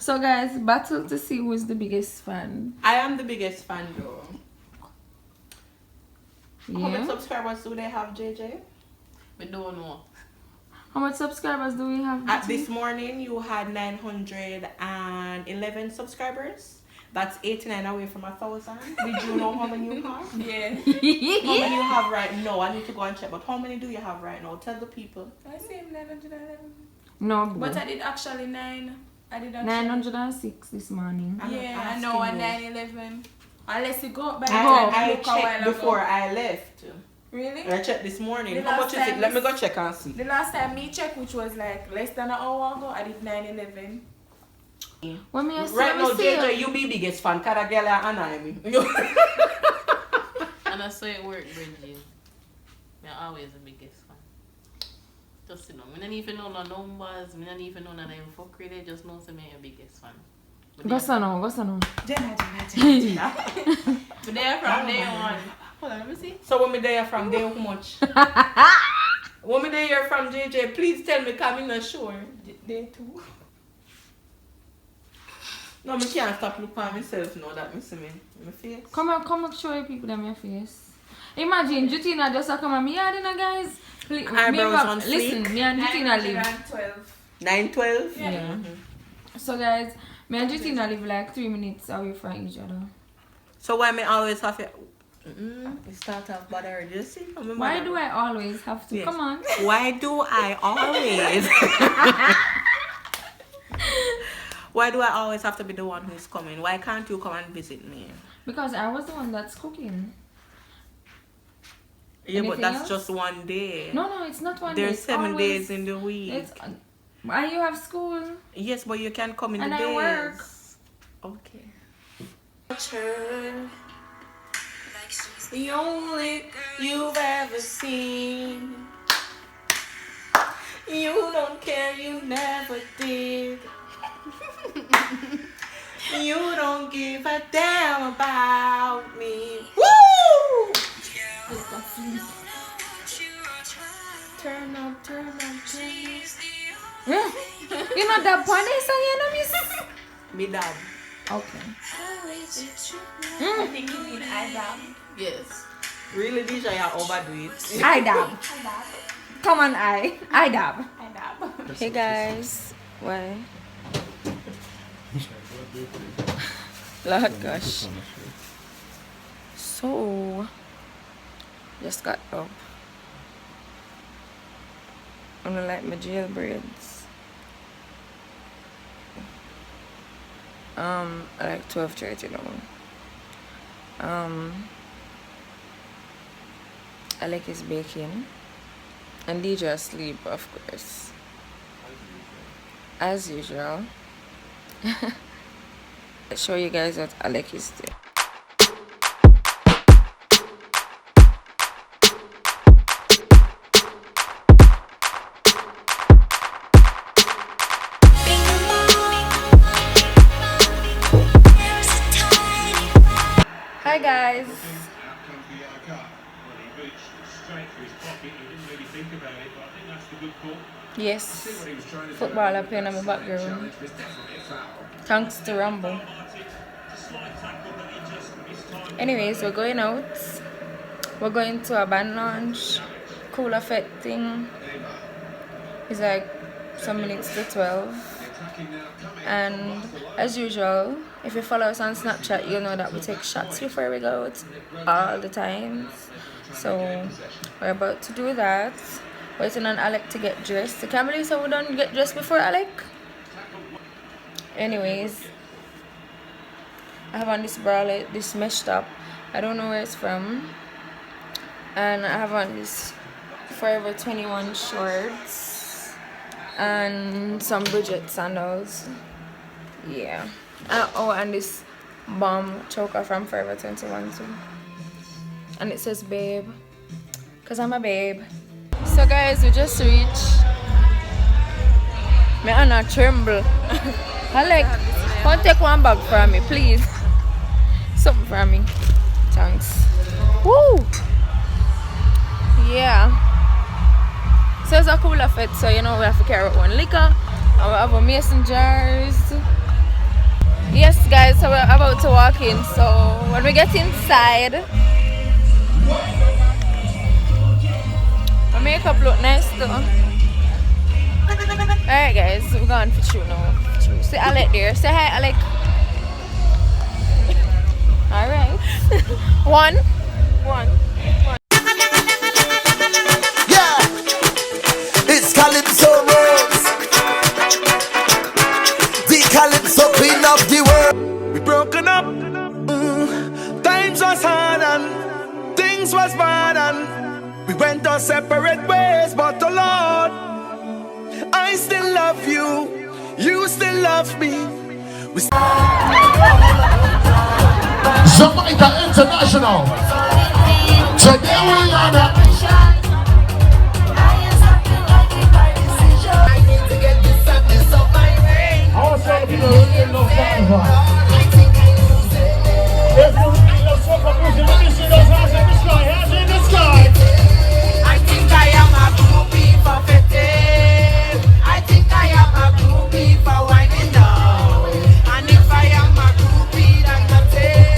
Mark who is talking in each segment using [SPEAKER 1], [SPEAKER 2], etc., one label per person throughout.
[SPEAKER 1] So guys, battle to see who's the biggest fan.
[SPEAKER 2] I am the biggest fan though.
[SPEAKER 1] Yeah.
[SPEAKER 2] How many subscribers do they have, JJ?
[SPEAKER 3] We don't know.
[SPEAKER 1] How much subscribers do we have?
[SPEAKER 2] At this morning, you had 911 subscribers. That's 89 away from 1,000. Did you know how many you have?
[SPEAKER 3] Yeah.
[SPEAKER 2] How many you have right now? I need to go and check. But how many do you have right now? Tell the people.
[SPEAKER 3] I say 911.
[SPEAKER 1] No,
[SPEAKER 3] But I did actually 9. I did actually
[SPEAKER 1] 906 this morning.
[SPEAKER 3] Yeah, I know, a 911. Unless you go up by
[SPEAKER 2] I checked before I left.
[SPEAKER 3] Really?
[SPEAKER 2] I checked this morning.
[SPEAKER 3] The
[SPEAKER 2] How much
[SPEAKER 3] last
[SPEAKER 2] is it?
[SPEAKER 3] time
[SPEAKER 2] Let me
[SPEAKER 3] this-
[SPEAKER 2] go check and see.
[SPEAKER 3] The last time me checked, which was like less than an hour ago, I did 911.
[SPEAKER 1] When me
[SPEAKER 2] Right now, JJ, you be biggest fan. Kada girl and I me.
[SPEAKER 4] And I saw it work, Bridget. I'm always the biggest fan. Just you know, I don't even know no numbers, I don't even know no name fuck really, just know I'm the biggest fan.
[SPEAKER 1] Go on.
[SPEAKER 3] Jenna.
[SPEAKER 4] But they are from day one. Hold on, let me see.
[SPEAKER 2] So when me there from day how much? When me there from JJ, please tell me, cause I'm not sure.
[SPEAKER 3] Day 2.
[SPEAKER 2] No, me can't stop looking at myself now that me see me. My face.
[SPEAKER 1] Come on, show you people them your face. Imagine Jutina just come at me, yeah, dinner guys.
[SPEAKER 2] Eyebrows on
[SPEAKER 1] listen,
[SPEAKER 2] fleek.
[SPEAKER 1] me and Jutina live.
[SPEAKER 3] 912.
[SPEAKER 2] 912?
[SPEAKER 1] Yeah. So guys, me and Jutina live like 3 minutes away from each other.
[SPEAKER 2] So why me always have to... It start off bad already. You see?
[SPEAKER 1] Why do I always have to?
[SPEAKER 2] Yes.
[SPEAKER 1] Come on.
[SPEAKER 2] Why do I always? Why do I always have to be the one who's coming? Why can't you come and visit me?
[SPEAKER 1] Because I was the one that's cooking.
[SPEAKER 2] Yeah, but
[SPEAKER 1] Anything
[SPEAKER 2] that's
[SPEAKER 1] else?
[SPEAKER 2] just one day.
[SPEAKER 1] No, it's not one day.
[SPEAKER 2] There's
[SPEAKER 1] It's
[SPEAKER 2] 7
[SPEAKER 1] always-
[SPEAKER 2] days in the week.
[SPEAKER 1] It's, and you have school.
[SPEAKER 2] Yes, but you can come in
[SPEAKER 1] And
[SPEAKER 2] the
[SPEAKER 1] I
[SPEAKER 2] days.
[SPEAKER 1] work.
[SPEAKER 2] Okay.
[SPEAKER 3] The only you've ever seen.
[SPEAKER 2] You don't care, you never did. You don't give a damn about me. Woo!
[SPEAKER 3] Turn up.
[SPEAKER 1] You know that Bonnie song, you know, miss?
[SPEAKER 2] Me dad.
[SPEAKER 1] Okay.
[SPEAKER 3] I think you mean eyebrow.
[SPEAKER 4] Yes.
[SPEAKER 2] Really, DJ, I overdo it.
[SPEAKER 1] I dab. Come on, I dab.
[SPEAKER 3] Eyebrow.
[SPEAKER 1] Hey guys, why? Lord gosh. So, just got up. I'm gonna like my gel braids. Like 12:30 now. I like his baking. And DJ asleep, of course. As usual. I'll show you guys what Alec is doing. Hi guys. Yes, football are playing in my background. Thanks to Rumble. Anyways, we're going out. We're going to a band launch, cool effect thing. It's like some minutes to 12. And as usual, if you follow us on Snapchat, you'll know that we take shots before we go out all the time. So we're about to do that. Waiting on Alec to get dressed. I can't believe so we don't get dressed before Alec. Anyways, I have on this bralette, this mesh top. I don't know where it's from. And I have on this Forever 21 shorts and some Bridget sandals. Yeah. And this bomb choker from Forever 21 too. And it says babe, cause I'm a babe. So guys, we just reached. Me Anna tremble. Alec, come take one bag from me, please. Something from me. Thanks. Woo! Yeah. So it's a cooler fit, so you know we have to carry out one liquor. And we have our mason jars. Yes guys, so we're about to walk in. So when we get inside, my makeup look nice too. Alright guys, we're going for true now. See Alec there. Say hi Alec. Alright. One.
[SPEAKER 5] Yeah, it's Calypso Rose, the Calypso queen of the world. We broken up, times was hard and things was bad and we went our separate ways, but the Lord, I still love you, you still love me.
[SPEAKER 6] Jamaica International. Today we are the also people really love Carnival. If you really love soca music, let me see those hands in the sky. Hands in the sky.
[SPEAKER 5] I think I am a groupie for fitting. I think I am a groupie for winding down. And if I am a groupie, then that's it.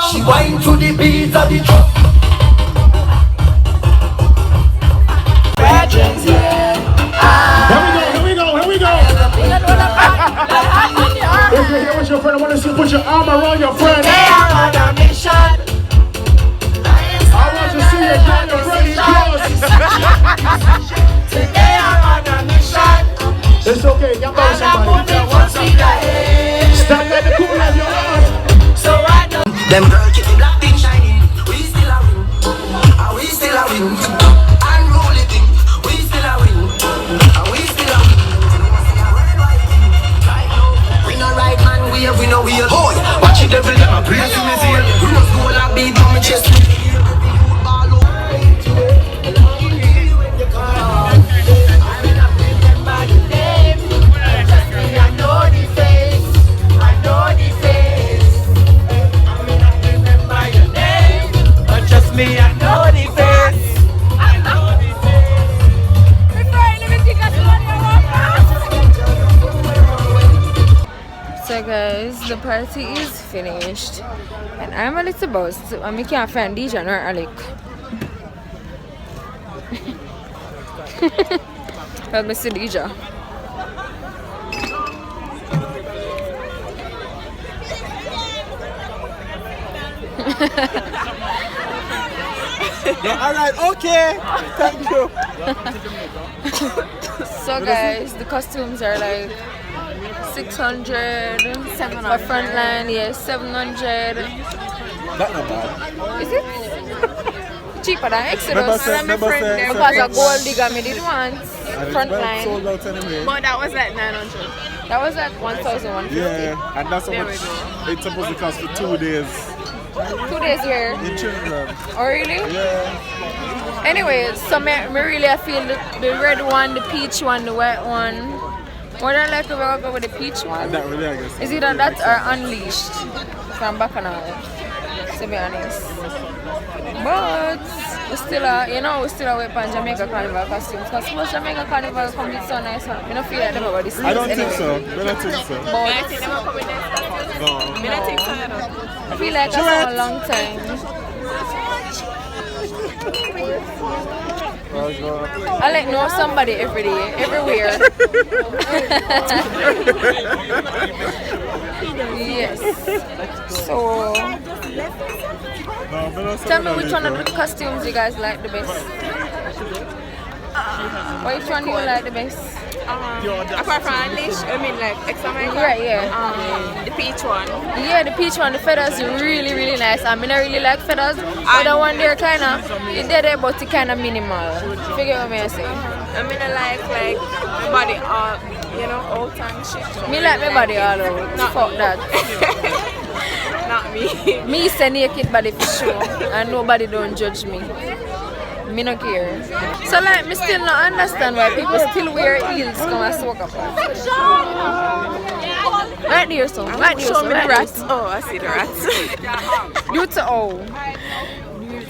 [SPEAKER 5] She wine to the beat of the drum.
[SPEAKER 6] Here we go. If you're here with your friend, I want to see you put your arm around your friend.
[SPEAKER 5] They are on a mission.
[SPEAKER 6] I want to see you join your friend's close.
[SPEAKER 5] They are on a mission.
[SPEAKER 6] It's okay, get by somebody. Stand by the cool of your heart.
[SPEAKER 5] So I know them girls keep the black thing shining. We still a win. And we still a win. Unruly thing. We still a win. And we still a win. We no right man, we no wheel. Boy, watch it devil them a praise to me zeal. We must go and beat on me chest.
[SPEAKER 1] So guys, the party is finished and I'm a little buzzed and I can't find DJ nor Alec. Let me see DJ.
[SPEAKER 7] Alright, okay. Thank you.
[SPEAKER 1] So guys, the costumes are like 600, 700. For frontline, yes, 700.
[SPEAKER 7] That's not bad.
[SPEAKER 1] Is it? Cheaper than Exodus. Because a gold digger me did once. Frontline.
[SPEAKER 7] Sold out anyway.
[SPEAKER 3] But that was like 900.
[SPEAKER 1] That was like 1,150.
[SPEAKER 7] Yeah, and that's how much it's supposed to cost for 2 days.
[SPEAKER 1] 2 days here.
[SPEAKER 7] In Trinidad.
[SPEAKER 1] Oh really?
[SPEAKER 7] Yeah.
[SPEAKER 1] Anyway, so me really I feel the red one, the peach one, the white one. More than likely we're gonna go with the peach one.
[SPEAKER 7] That really, I guess.
[SPEAKER 1] Is either that or Unleashed from Bacchanal, to be honest. But we still we still wait for Jamaica Carnival costumes. Because most Jamaica Carnival come with so nice. I don't feel like they've got this.
[SPEAKER 7] I don't think so. I don't think so.
[SPEAKER 1] But
[SPEAKER 3] I think they were coming next.
[SPEAKER 7] No.
[SPEAKER 3] I think so.
[SPEAKER 1] I feel like that's a long time. I like know somebody every day, everywhere. Yes. So, tell me which one of the costumes you guys like the best. Which one do you like the best?
[SPEAKER 3] Apart from Unleash, I mean like Examine.
[SPEAKER 1] Right, yeah.
[SPEAKER 3] The peach one.
[SPEAKER 1] Yeah, the peach one, the feathers are really, really nice. I mean, I really like feathers. But the one there kind of, it's there, but it's kind of minimal. Figure what I say.
[SPEAKER 3] I mean, I like my body all, you know, out and shit.
[SPEAKER 1] Me like my body all out.
[SPEAKER 3] Not
[SPEAKER 1] Fuck
[SPEAKER 3] me.
[SPEAKER 1] that.
[SPEAKER 3] Not me.
[SPEAKER 1] Me say naked body for sure, and nobody don't judge me. Me no care. So like, me still not understand why people still wear heels come and soak up. Right there, so. Right there,
[SPEAKER 3] Show
[SPEAKER 1] so.
[SPEAKER 3] me the
[SPEAKER 1] Right
[SPEAKER 3] rats.
[SPEAKER 1] there.
[SPEAKER 3] Oh, I see the rats.
[SPEAKER 1] You to oh.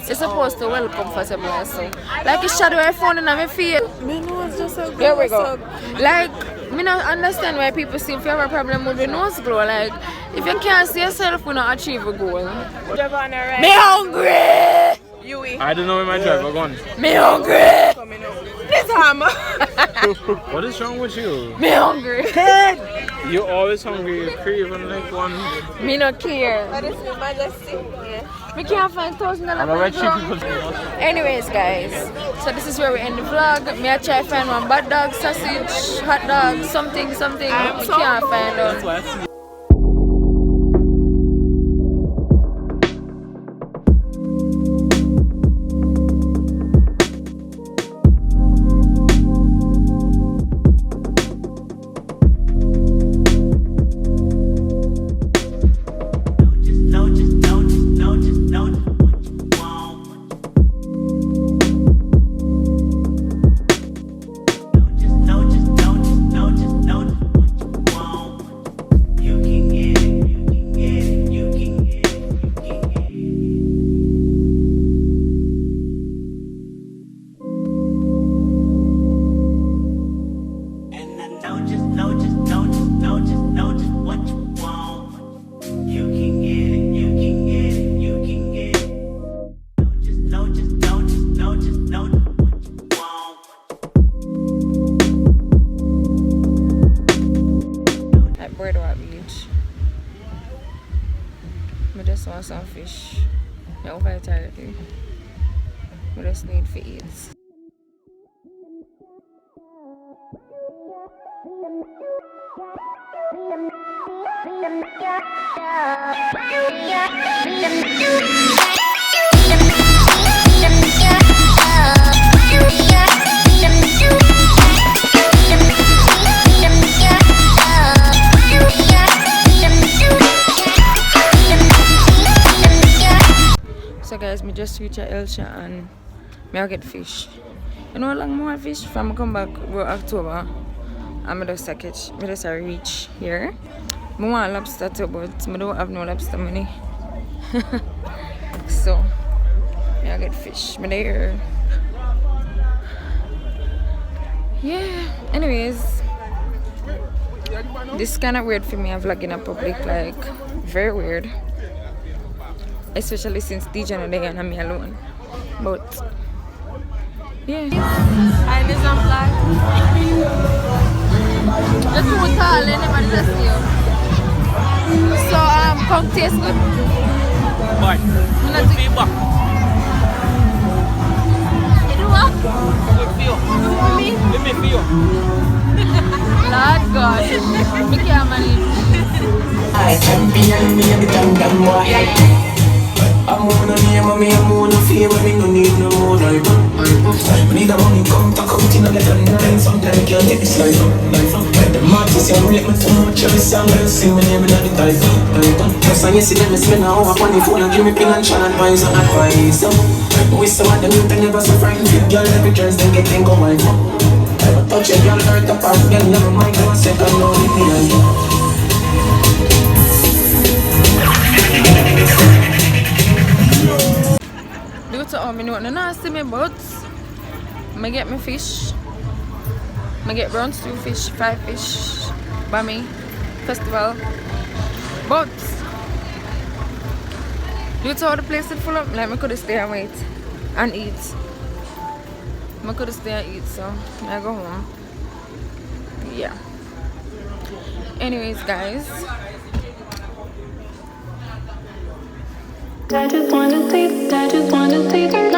[SPEAKER 1] You're supposed to well comfortable so. Like a shadow I found in my feet.
[SPEAKER 3] My nose just so good.
[SPEAKER 1] There we go. Like, me not understand why people seem to have a problem with the nose glow. Like, if you can't see yourself, we not achieve a goal. Me hungry!
[SPEAKER 3] Yui.
[SPEAKER 7] I don't know where my driver gone.
[SPEAKER 1] Me hungry!
[SPEAKER 3] Coming up. This hammer.
[SPEAKER 7] What is wrong with you?
[SPEAKER 1] Me hungry!
[SPEAKER 7] You always hungry. You craving like one.
[SPEAKER 1] Me no care.
[SPEAKER 3] That is my majesty. Yeah.
[SPEAKER 1] We can't find $1,000
[SPEAKER 7] I'm a red sheep people.
[SPEAKER 1] Anyways, guys, so this is where we end the vlog. Me I try find one bad dog, sausage, hot dog, something. We can't find out. I just want some fish. I'm over tired. I just need to eat. So guys, me just reach Elsha and me I get fish. You know how long more fish from come back October and me just catch, me just reach here. I want lobster too, but I don't have no lobster money. So me I get fish. Me there. Yeah. Anyways, this is kind of weird for me. I'm vlogging in public, like very weird. Especially since DJ no day and I'm me alone. But yeah.
[SPEAKER 3] I need some flag.
[SPEAKER 1] Just too tall, anybody just see you. So come taste good.
[SPEAKER 8] Bye. Good for you, back.
[SPEAKER 1] You do what?
[SPEAKER 8] Good for you. Let me for you.
[SPEAKER 1] Lord God. Me can't manage.
[SPEAKER 9] I champion me every time them boy. I'm on a name of me, I'm on a fame, but me no need no more life. We need a money come to come to get a nine. Sometimes can't take this life up. Like the martyrs, you rate me too much. Every song I sing, my name in the title. Yes, and you see them, spend an hour on the phone and give me financial advice and advice. We saw them, you can never suffer in fit. Girl, every chance they get, they go my phone. I touch a girl, hurt the part, girl, never mind, go a second, no, leave me alone.
[SPEAKER 1] Due to all me know no see me but I get me fish. I get brown stew fish, fried fish, Bami festival. But due to all the place is full up, like I could stay and wait and eat. I could stay and eat, so I go home. Yeah. Anyways, guys.
[SPEAKER 10] I just wanna taste